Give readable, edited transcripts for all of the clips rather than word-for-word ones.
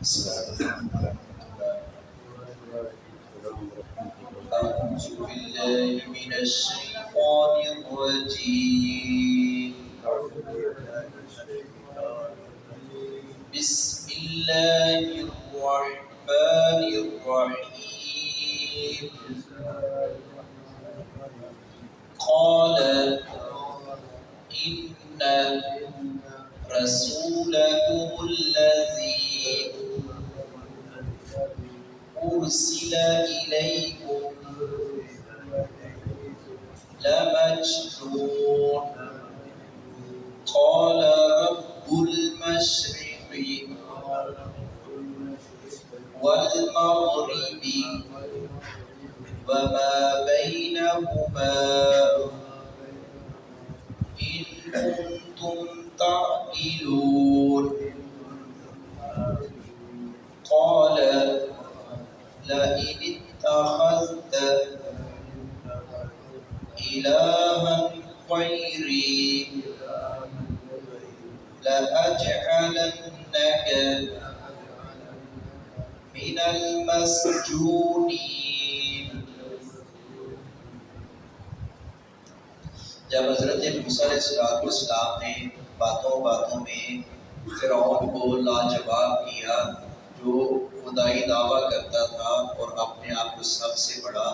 أعوذ بالله من الشيطان الرجيم بسم الله الرحمن الرحيم قال إن رسولكم الذي أرسل إليكم لمجنون قال رب المشرق والمغرب وما بينهما إن كنتم تعقلون قال لئن اتخذت إلها غيري لأجعلنك من المسجونين۔ جب حضرت موسیٰ علیہ السلام نے باتوں میں فرعون کو لاجواب کیا جو خدائی دعویٰ کرتا تھا اور اپنے آپ کو سب سے بڑا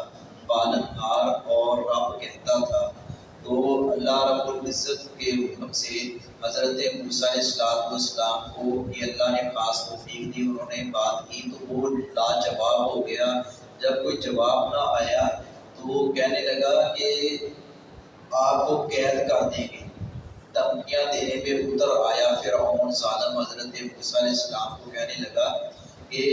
پالنہار اور رب کہتا تھا، تو اللہ رب العزت کے حکم سے حضرت موسیٰ علیہ السلام کو یہ اللہ نے خاص توفیق دی، انہوں نے بات کی تو وہ لاجواب ہو گیا۔ جب کوئی جواب نہ آیا تو وہ کہنے لگا کہ آپ کو قید کر دیں گے، دھمکیاں دینے پہ اتر آیا فرعون ظالم حضرت موسیٰ علیہ السلام کو کہنے لگا کہ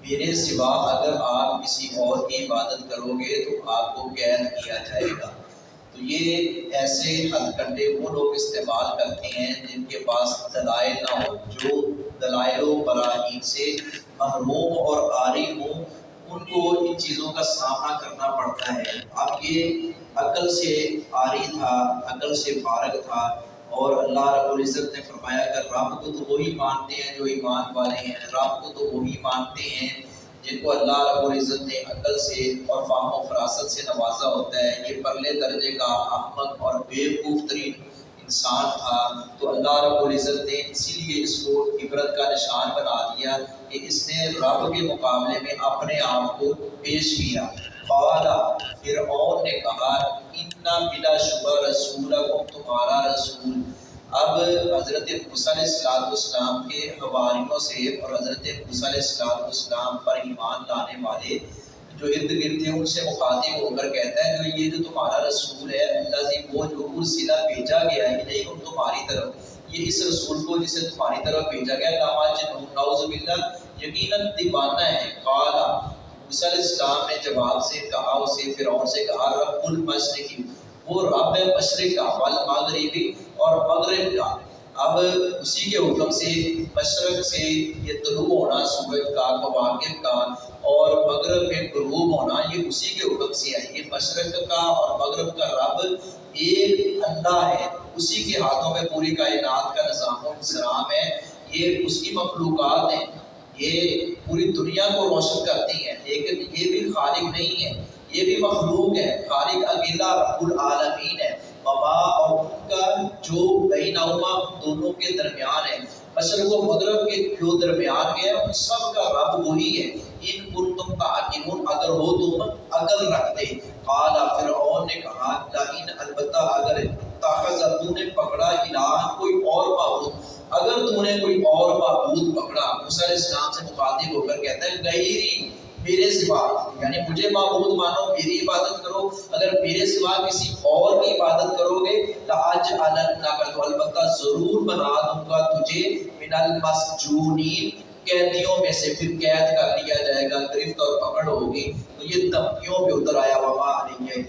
میرے سوا اگر آپ کسی اور کی عبادت کرو گے تو آپ کو قید کیا جائے گا۔ تو یہ ایسے ہتھ کنڈے وہ لوگ استعمال کرتے ہیں جن کے پاس دلائل نہ ہو، جو دلائل و براہین سے محروم اور عاری ہوں، ان کو ان چیزوں کا سامنا کرنا پڑتا ہے۔ اب یہ عقل سے عاری تھا، عقل سے فارغ تھا، اور اللہ رب العزت نے فرمایا کہ رب کو تو وہی مانتے ہیں جو ایمان والے ہیں، رب کو تو وہی مانتے ہیں جن کو اللہ رب العزت نے عقل سے اور فہم و فراست سے نوازا ہوتا ہے۔ یہ پرلے درجے کا احمق اور بیوقوف ترین انسان تھا، تو اللہ رب العزت نے اسی لیے اس کو عبرت کا نشان بنا دیا کہ اس نے رب کے مقابلے میں اپنے آپ کو پیش کیا۔ قال فرعون نے کہا انا بلا شبہ رسولکم، تمہارا رسول۔ اب حضرت موسیٰ علیہ السلام کے حواریوں سے اور حضرت موسیٰ علیہ السلام پر ایمان لانے والے جو ارد گرد تھے ان سے مخاطب ہو کر کہتا ہے کہ یہ جو تمہارا رسول ہے اللہ سے وہ جو ارسلہ بھیجا گیا ہے الیکم تمہاری طرف، یہ اس رسول کو جسے تمہاری طرف بھیجا گیا لمجنون، نعوذ باللہ یقیناً دیوانہ ہے۔ قال موسیٰ علیہ السلام نے جواب سے کہا، اسے فرعون سے کہا رب المشرق، وہ رب مشرق کا، والمغربی اور مغرب کا۔ اب اسی کے حکم سے مشرق سے یہ طلوع ہونا سورج کا، کواکب کا، اور مغرب میں غروب ہونا یہ اسی کے حکم سے ہے۔ یہ مشرق کا اور مغرب کا رب ایک اللہ ہے، اسی کے ہاتھوں میں پوری کائنات کا نظام و انتظام ہے، یہ اس کی مخلوقات ہیں، یہ پوری دنیا کو روشن کرتی ہیں، لیکن یہ بھی خالق نہیں ہے، یہ بھی مخلوق ہے۔ خالق اکیلا رب العالمین ہے، وما اور ان کا جو بینہما دونوں کے درمیان ہے، مشرق و مغرب کے جو درمیان میں ہے ان سب کا رب وہی ہے۔ ان کنتم تعقلون، اگر ہو تم عقل رکھتے۔ قال فرعون نے کہا لئن، البتہ اگر اتخذ تو نے پکڑا الہ کوئی اور معبود، اگر تو نے کوئی اور معبود پکڑا، موسیٰ علیہ السلام سے مخاطب ہو کر کہتا ہے غیری، میرے سوا، یعنی مجھے معبود مانو، میری عبادت کرو، اگر میرے سوا کسی اور کی عبادت کرو گے لأجعلنک، تو البتہ ضرور بنا دوں گا تجھے من المسجونین، قیدیوں میں سے، پھر قید کر لیا جائے گا، گرفت اور پکڑ ہوگی۔ تو یہ دھمکیوں پہ اتر آیا وما علیہ